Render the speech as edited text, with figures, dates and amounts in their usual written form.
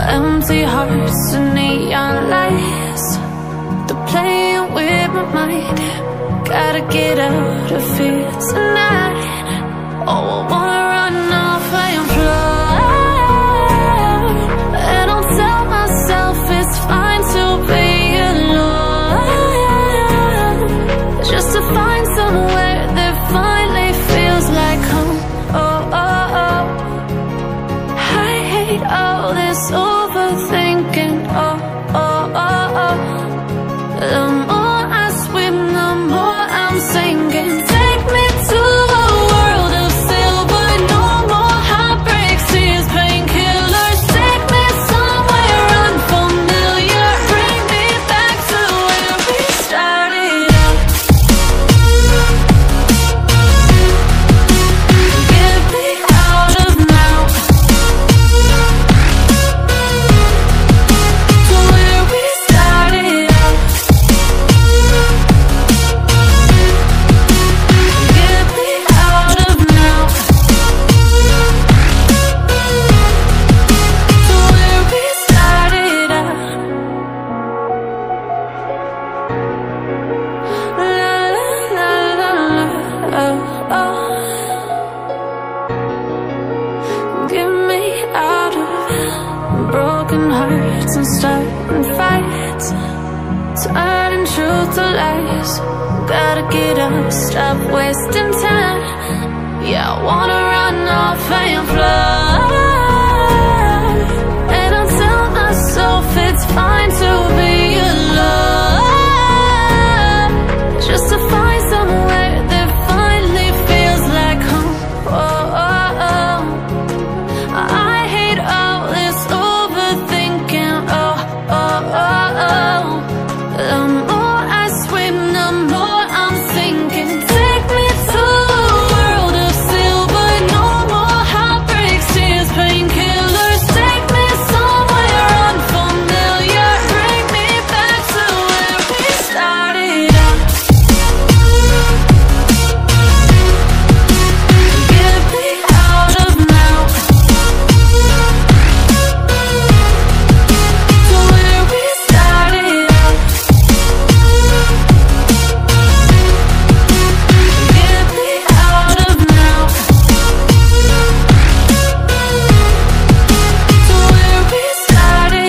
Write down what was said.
Empty hearts and neon lights, they're playing with my mind. Gotta get out of here tonight. Oh, I wanna run off and fly, and I'll tell myself it's fine to be alone, just to find somewhere that finally feels like home. Oh, oh, oh. I hate all this overthinking. Oh, oh, oh, oh. The more I swim, the more I'm sinking. Take me to a world of silver, no more heartbreaks, tears, painkillers. Take me somewhere unfamiliar, bring me back to where we started out. Get me out of now, to where we started out. Get me out of now, to where we started out. La la la la, oh, oh. Get me out of broken hearts and starting fights, turning truth to lies. Gotta get up, stop wasting time. Yeah, I wanna run off and fly.